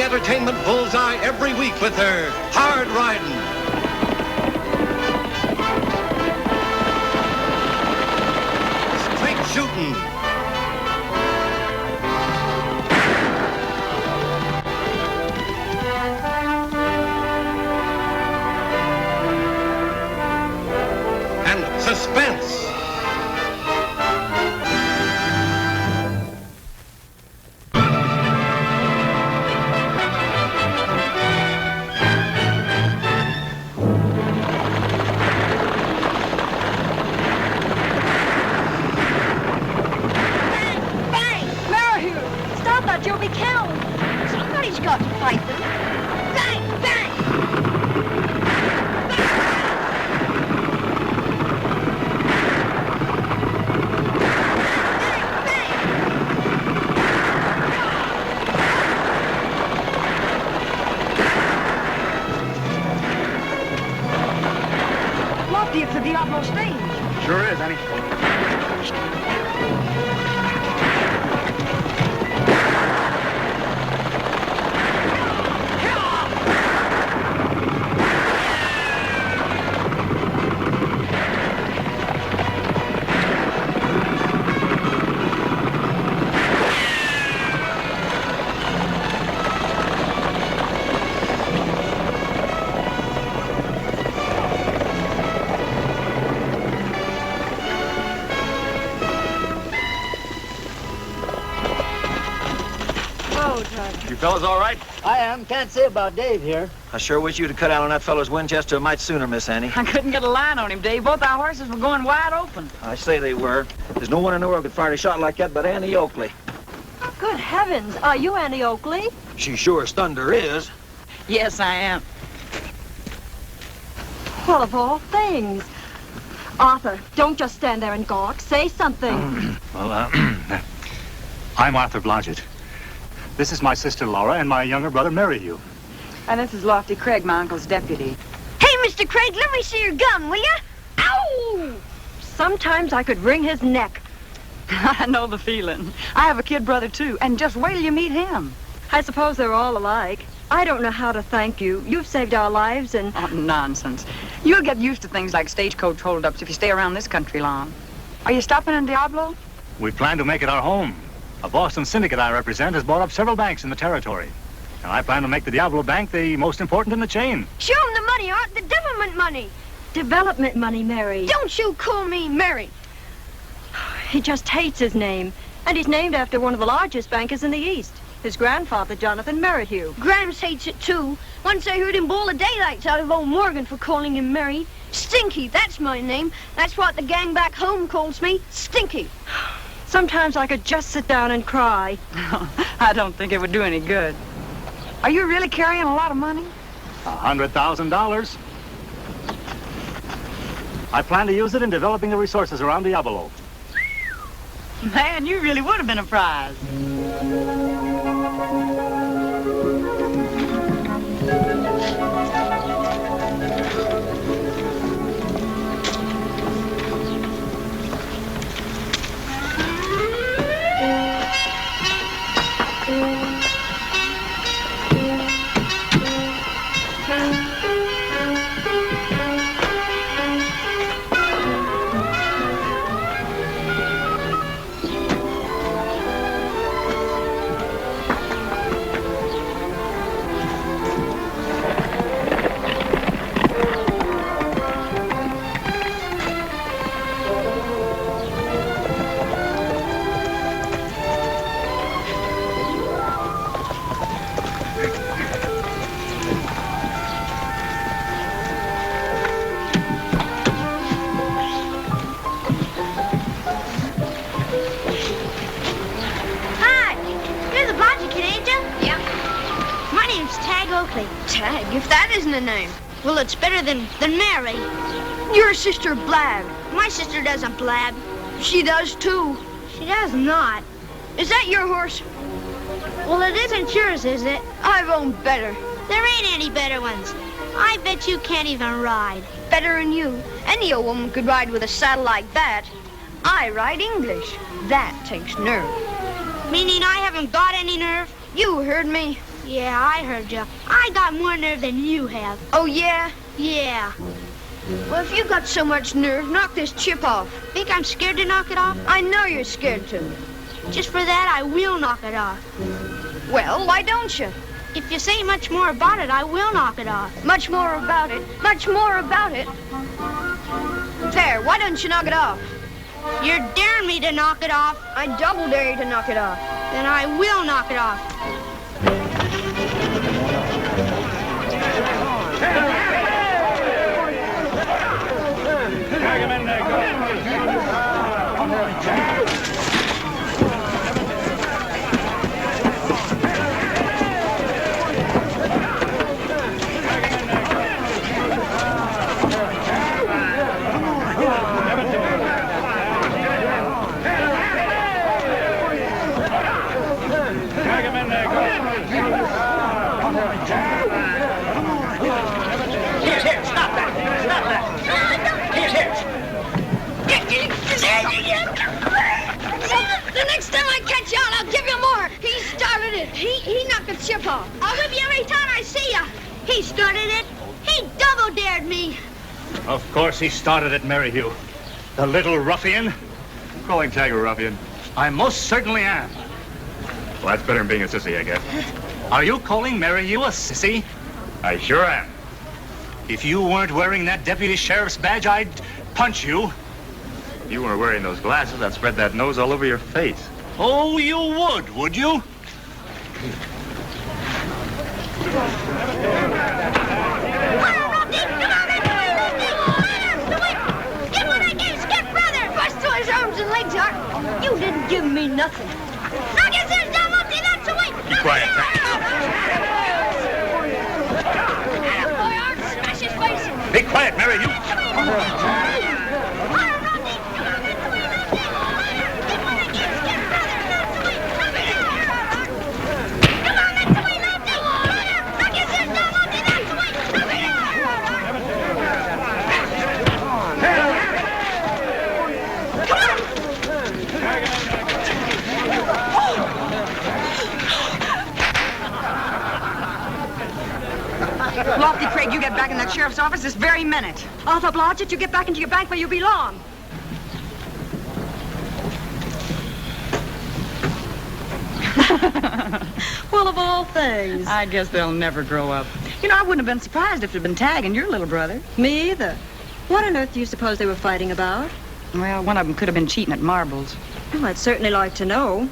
entertainment bullseye every week with her hard riding. Straight shooting. And suspense. You'll be killed. Somebody's got to fight them. Bang! Bang! Lofty, it's the Diablo stage. Sure is, Annie. You fellas all right? I am. Can't say about Dave here. I sure wish you'd have cut out on that fellow's Winchester a mite sooner, Miss Annie. I couldn't get a line on him, Dave. Both our horses were going wide open. I say they were. There's no one in the world could fire a shot like that but Annie Oakley. Good heavens, are you Annie Oakley? She sure as thunder is. Yes, I am. Well, of all things. Arthur, don't just stand there and gawk. Say something. I'm Arthur Blodgett. This is my sister Laura and my younger brother Merrihew. And this is Lofty Craig, my uncle's deputy. Hey, Mr. Craig, let me see your gun, will ya? Ow! Sometimes I could wring his neck. I know the feeling. I have a kid brother, too, and just wait till you meet him. I suppose they're all alike. I don't know how to thank you. You've saved our lives and... Oh, nonsense. You'll get used to things like stagecoach holdups if you stay around this country long. Are you stopping in Diablo? We plan to make it our home. A Boston syndicate I represent has bought up several banks in the territory. And I plan to make the Diablo Bank the most important in the chain. Show him the money, Art, the development money. Development money, Mary. Don't you call me Mary. He just hates his name. And he's named after one of the largest bankers in the East. His grandfather, Jonathan Merrihew. Grams hates it, too. Once I heard him boil the daylights out of old Morgan for calling him Mary. Stinky, that's my name. That's what the gang back home calls me, Stinky. Sometimes I could just sit down and cry. I don't think it would do any good. Are you really carrying a lot of money? $100,000. I plan to use it in developing the resources around Diablo. Man, you really would have been a prize. Tag, if that isn't a name. Well, it's better than Mary. Your sister blab. My sister doesn't blab. She does, too. She does not. Is that your horse? Well, it isn't yours, is it? I've owned better. There ain't any better ones. I bet you can't even ride. Better than you. Any old woman could ride with a saddle like that. I ride English. That takes nerve. Meaning I haven't got any nerve? You heard me. Yeah, I heard you. I got more nerve than you have. Oh, yeah? Yeah. Well, if you got so much nerve, knock this chip off. Think I'm scared to knock it off? I know you're scared to. Just for that, I will knock it off. Well, why don't you? If you say much more about it, I will knock it off. Much more about it. Much more about it. There, why don't you knock it off? You're daring me to knock it off. I double dare you to knock it off. Then I will knock it off. The next time I catch you out, I'll give you more. He started it. He knocked the chip off. I'll whip you every time I see you. He started it. He double dared me. Of course he started it, Merrihew. The little ruffian. Calling Tag a ruffian. I most certainly am. Well, that's better than being a sissy, I guess. Are you calling Merrihew a sissy? I sure am. If you weren't wearing that deputy sheriff's badge, I'd punch you. If you weren't wearing those glasses, I'd spread that nose all over your face. Oh, you would you? Get what I gave Skip Brother! Bust to his arms and legs, Art. You didn't give me nothing. Knock his ears down, Lefty, that's the way! Be quiet, Boy, Art, smash his face! Be quiet, Merrihew. Lofty Craig, you get back in that sheriff's office this very minute. Arthur Blodgett, you get back into your bank where you belong. Well, of all things. I guess they'll never grow up. You know, I wouldn't have been surprised if it had been Tag and your little brother. Me either. What on earth do you suppose they were fighting about? Well, one of them could have been cheating at marbles. Well, I'd certainly like to know.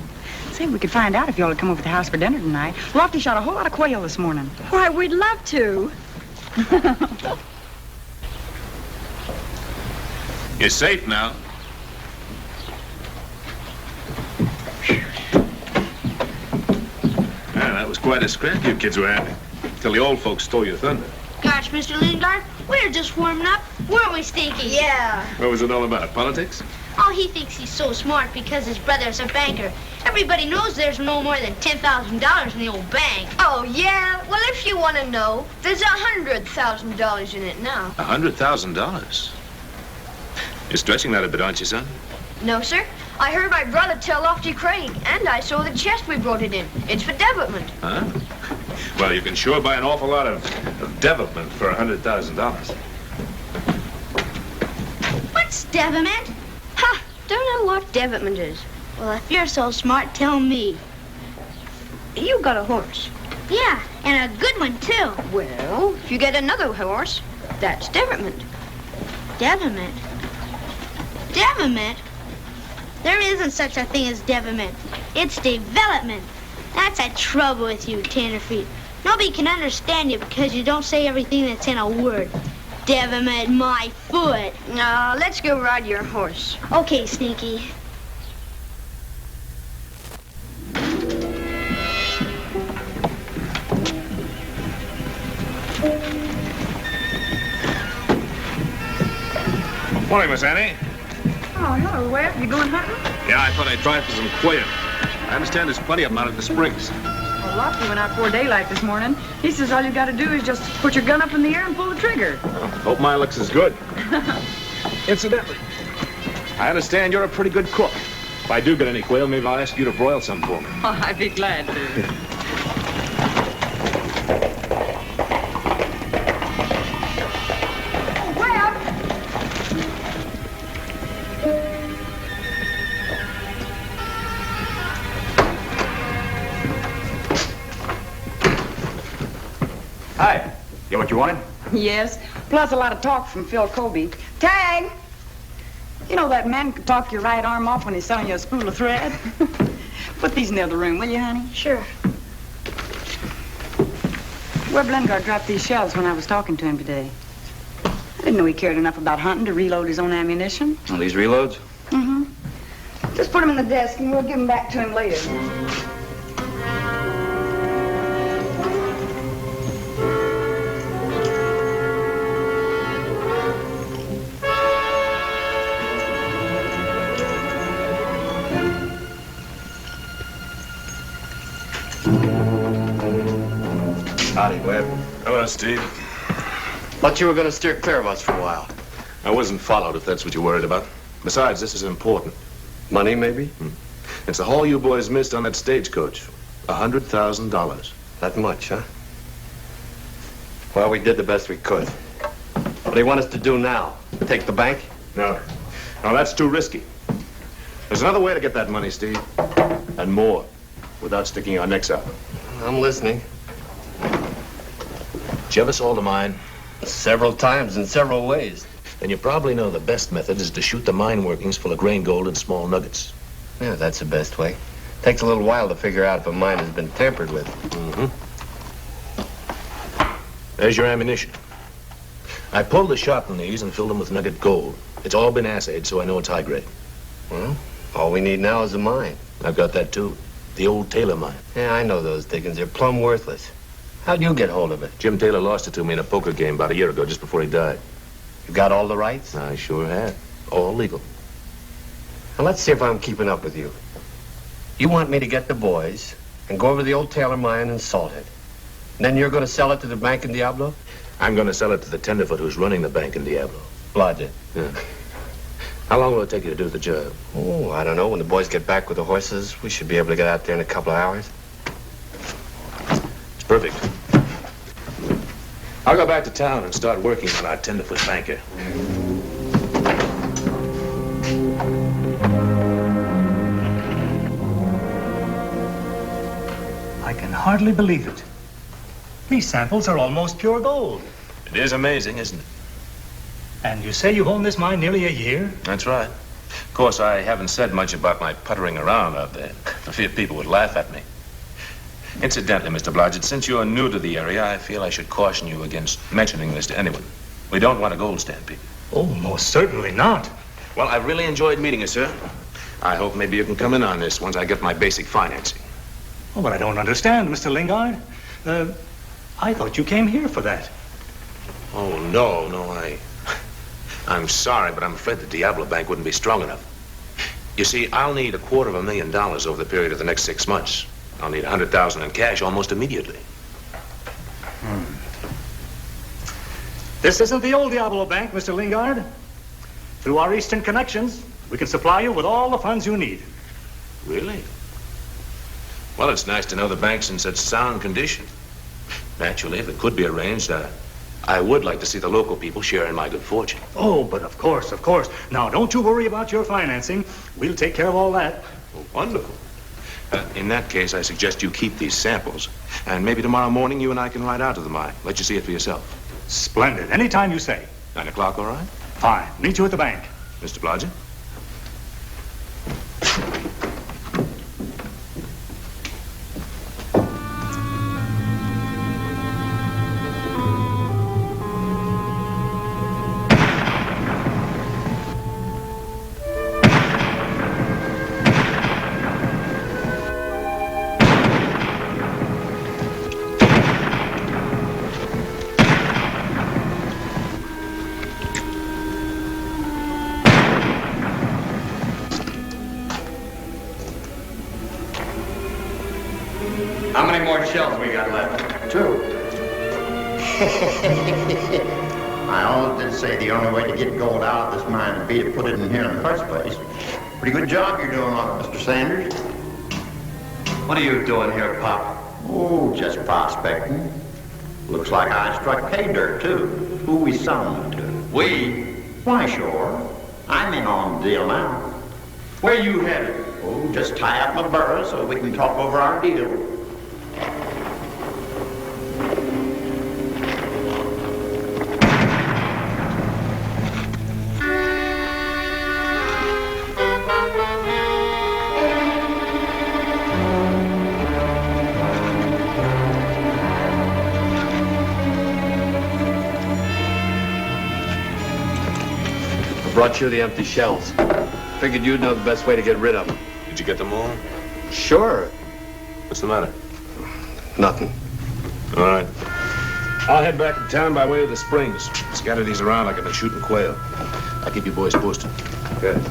Say, we could find out if you all would come over to the house for dinner tonight. Lofty shot a whole lot of quail this morning. Why, we'd love to. You're safe now. That was quite a scrap you kids were having. Till the old folks stole your thunder. Gosh, Mr. Lingard, we were just warming up, weren't we, Stinky? Yeah. What was it all about? Politics? Oh, he thinks he's so smart because his brother's a banker. Everybody knows there's no more than $10,000 in the old bank. Oh, yeah? Well, if you want to know, there's $100,000 in it now. $100,000? You're stretching that a bit, aren't you, son? No, sir. I heard my brother tell Lofty Craig, and I saw the chest we brought it in. It's for development. Huh? Well, you can sure buy an awful lot of development for $100,000. What's devilment? Ha! Don't know what development is. Well, if you're so smart, tell me. You got a horse. Yeah, and a good one, too. Well, if you get another horse, that's development. Devilment? Devilment? There isn't such a thing as devilment. It's development. That's the trouble with you, tenderfeet. Nobody can understand you because you don't say everything that's in a word. Devilment my foot. Let's go ride your horse. Okay, Sneaky. Morning, Miss Annie. Oh, hello, Webb. You going hunting? Yeah, I thought I'd try for some quail. I understand there's plenty of them out at the springs. Well, Lofty went out before daylight this morning. He says all you got to do is just put your gun up in the air and pull the trigger. Well, hope my luck's as good. Incidentally, I understand you're a pretty good cook. If I do get any quail, maybe I'll ask you to broil some for me. Oh, I'd be glad to. You want? Yes. Plus a lot of talk from Phil Colby. Tag! You know that man could talk your right arm off when he's selling you a spool of thread? Put these in the other room, will you, honey? Sure. Webb Lingard dropped these shells when I was talking to him today. I didn't know he cared enough about hunting to reload his own ammunition. Well, these reloads? Mm-hmm. Just put them in the desk and we'll give them back to him later. Howdy, Webb. Hello, Steve. Thought you were going to steer clear of us for a while. I wasn't followed, if that's what you're worried about. Besides, this is important. Money, maybe? It's the haul you boys missed on that stagecoach. $100,000. That much, huh? Well, we did the best we could. What do you want us to do now? Take the bank? No. No, that's too risky. There's another way to get that money, Steve. And more, without sticking our necks out. I'm listening. Did you ever sold a mine? Several times in several ways. Then you probably know the best method is to shoot the mine workings full of grain gold in small nuggets. Yeah, that's the best way. Takes a little while to figure out if a mine has been tampered with. Mm-hmm. There's your ammunition. I pulled the shot from these and filled them with nugget gold. It's all been assayed, so I know it's high grade. Well, all we need now is a mine. I've got that, too. The old Taylor mine. Yeah, I know those diggings. They're plumb worthless. How'd you get hold of it? Jim Taylor lost it to me in a poker game about a year ago, just before he died. You got all the rights? I sure have. All legal. Now, let's see if I'm keeping up with you. You want me to get the boys and go over the old Taylor mine and salt it. And then you're going to sell it to the bank in Diablo? I'm going to sell it to the tenderfoot who's running the bank in Diablo. Blodgett. Yeah. How long will it take you to do the job? Oh, I don't know. When the boys get back with the horses, we should be able to get out there in a couple of hours. It's perfect. I'll go back to town and start working on our tenderfoot banker. I can hardly believe it. These samples are almost pure gold. It is amazing, isn't it? And you say you've owned this mine nearly a year? That's right. Of course, I haven't said much about my puttering around out there. I fear people would laugh at me. Incidentally, Mr. Blodgett, since you're new to the area, I feel I should caution you against mentioning this to anyone. We don't want a gold stampede. Oh, most certainly not. Well, I've really enjoyed meeting you, sir. I hope maybe you can come in on this once I get my basic financing. Oh, but I don't understand, Mr. Lingard. I thought you came here for that. Oh, no, I'm sorry, but I'm afraid the Diablo Bank wouldn't be strong enough. You see, I'll need $250,000 over the period of the next 6 months. I'll need $100,000 in cash almost immediately. This isn't the old Diablo Bank, Mr. Lingard. Through our Eastern connections, we can supply you with all the funds you need. Really? Well, it's nice to know the bank's in such sound condition. Naturally, if it could be arranged, I would like to see the local people share in my good fortune. Oh, but of course. Now, don't you worry about your financing. We'll take care of all that. Oh, wonderful. In that case, I suggest you keep these samples. And maybe tomorrow morning you and I can ride out to the mine. Let you see it for yourself. Splendid. Anytime you say. 9 o'clock, all right? Fine. Meet you at the bank. Mr. Blodgett? How many more shells we got left? 2. I always did say the only way to get gold out of this mine would be to put it in here in the first place. Pretty good job you're doing on it, Mr. Sanders. What are you doing here, Pop? Oh, just prospecting. Looks like I struck pay dirt, too. Who we selling it to? We? Why, sure. I'm in on the deal now. Where you headed? Oh, just tie up my burro so we can talk over our deal. brought you the empty shells. Figured you'd know the best way to get rid of them. Did you get them all? Sure. What's the matter? Nothing. All right. I'll head back to town by way of the springs. Scatter these around like I've been shooting quail. I'll keep you boys posted. Good.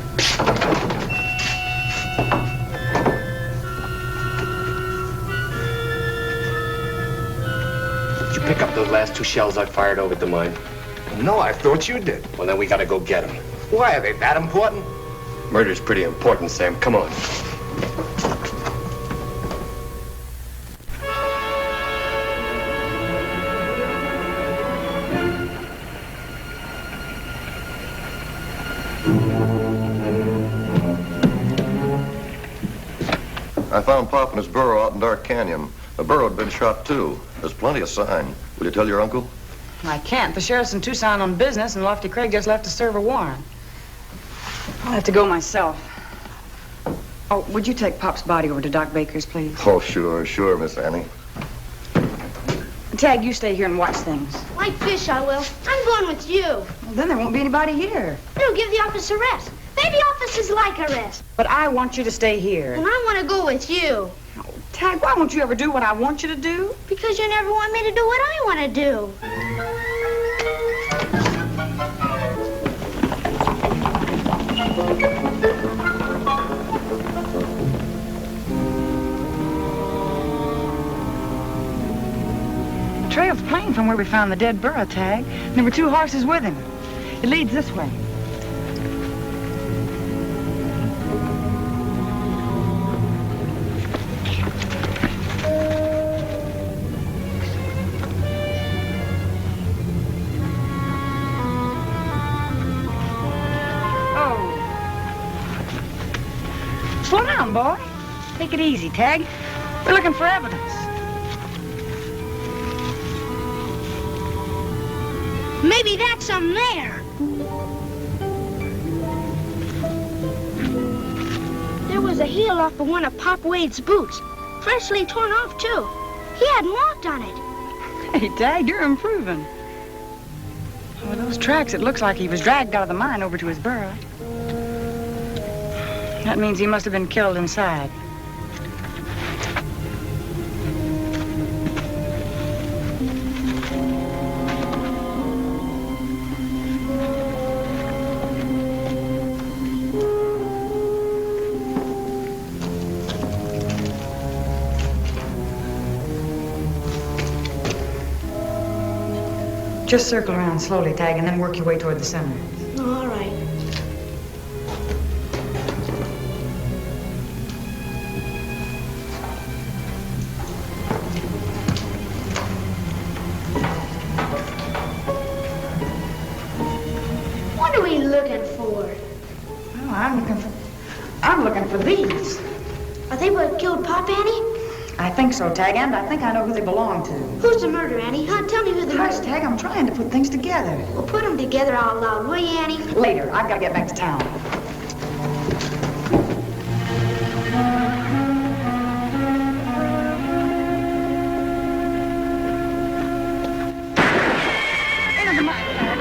Did you pick up those last 2 shells I fired over at the mine? No, I thought you did. Well, then we gotta go get them. Why, are they that important? Murder's pretty important, Sam. Come on. I found Pop in his burro out in Dark Canyon. The burro had been shot, too. There's plenty of sign. Will you tell your uncle? I can't. The sheriff's in Tucson on business, and Lofty Craig just left to serve a warrant. I'll have to go myself. Oh, would you take Pop's body over to Doc Baker's, please? Oh, sure, Miss Annie. Tag, you stay here and watch things. Like fish, I will. I'm going with you. Well, then there won't be anybody here. It'll give the office a rest. Maybe offices like a rest. But I want you to stay here. And I want to go with you. Oh, Tag, why won't you ever do what I want you to do? Because you never want me to do what I want to do. The trail's plain from where we found the dead burro, Tag. There were 2 horses with him. It leads this way. Slow down, boy. Take it easy, Tag. We're looking for evidence. Maybe that's some there. There was a heel off of one of Pop Wade's boots. Freshly torn off, too. He hadn't walked on it. Hey, Tag, you're improving. With those tracks, it looks like he was dragged out of the mine over to his burro. That means he must have been killed inside. Just circle around slowly, Tag, and then work your way toward the center. All right. What are we looking for? Oh, I'm looking for these. Are they what killed Pop, Annie? I think so, Tag, and I think I know who they belong to. Who's the murderer, Annie? Huh? Tell me who the Hush, murderer. Tag, I'm trying to put things together. Well, put them together out loud, will you, Annie? Later, I've got to get back to town. Into the mine, Tag.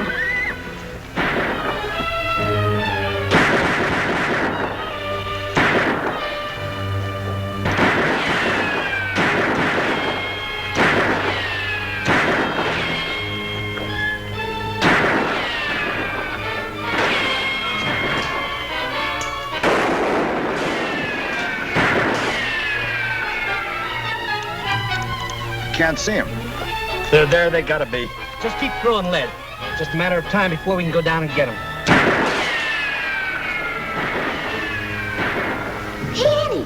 Can't see him. They're there, they gotta be. Just keep throwing lead. Just a matter of time before we can go down and get them. Hey, Annie!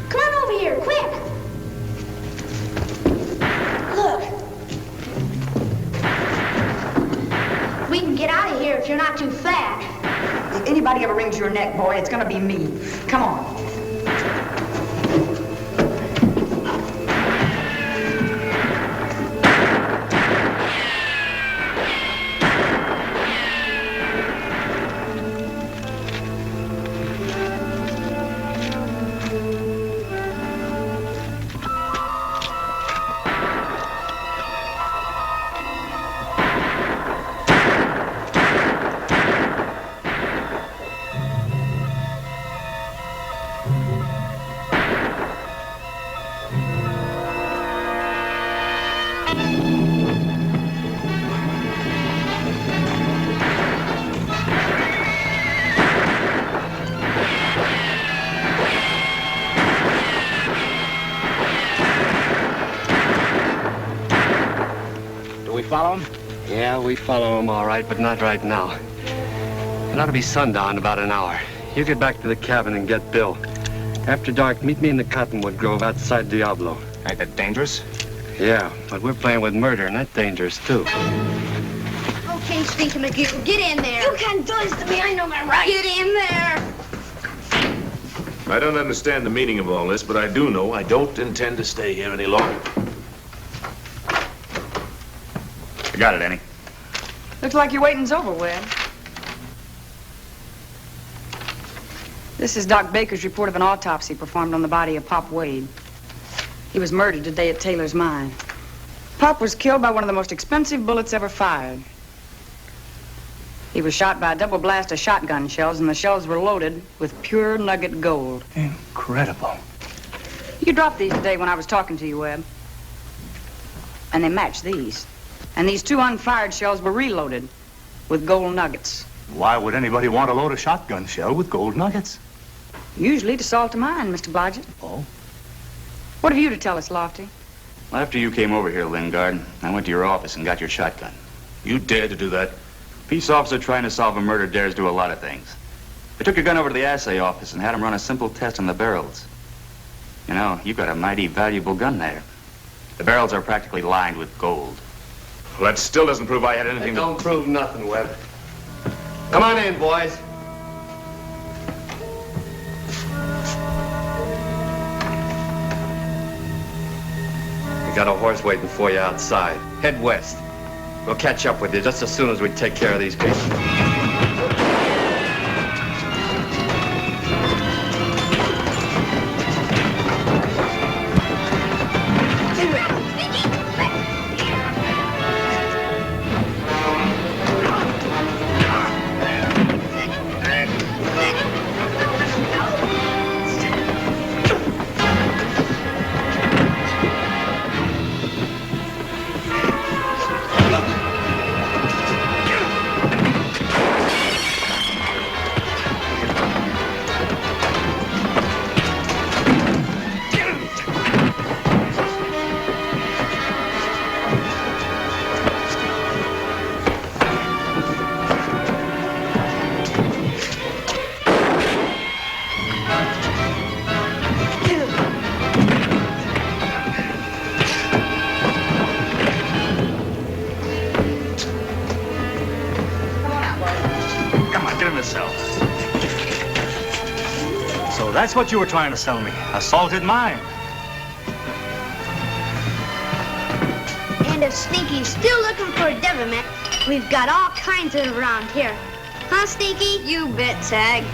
Come on over here, quick! Look. We can get out of here if you're not too fat. If anybody ever wrings your neck, boy, it's gonna be me. Come on. Yeah, we follow him all right, but not right now. It ought to be sundown in about an hour. You get back to the cabin and get Bill. After dark, meet me in the cottonwood grove outside Diablo. Ain't that dangerous? Yeah, but we're playing with murder, and that's dangerous, too. Okay, Stinky McGee, get in there. You can't do this to me. I know my rights. Get in there. I don't understand the meaning of all this, but I do know I don't intend to stay here any longer. You got it, Annie. Looks like your waiting's over, Webb. This is Doc Baker's report of an autopsy performed on the body of Pop Wade. He was murdered today at Taylor's mine. Pop was killed by one of the most expensive bullets ever fired. He was shot by a double blast of shotgun shells, and the shells were loaded with pure nugget gold. Incredible. You dropped these today when I was talking to you, Webb. And they match these. And these 2 unfired shells were reloaded with gold nuggets. Why would anybody want to load a shotgun shell with gold nuggets? Usually to salt a mine, Mr. Blodgett. Oh? What have you to tell us, Lofty? Well, after you came over here, Lingard, I went to your office and got your shotgun. You dared to do that? Peace officer trying to solve a murder dares do a lot of things. I took your gun over to the assay office and had him run a simple test on the barrels. You know, you've got a mighty valuable gun there. The barrels are practically lined with gold. Well, that still doesn't prove I had anything That don't prove nothing, Webb. Come on in, boys. We got a horse waiting for you outside. Head west. We'll catch up with you just as soon as we take care of these people. So that's what you were trying to sell me, a salted mine. And if Stinky's still looking for a devilment, we've got all kinds of them around here. Huh, Stinky? You bet, Tag.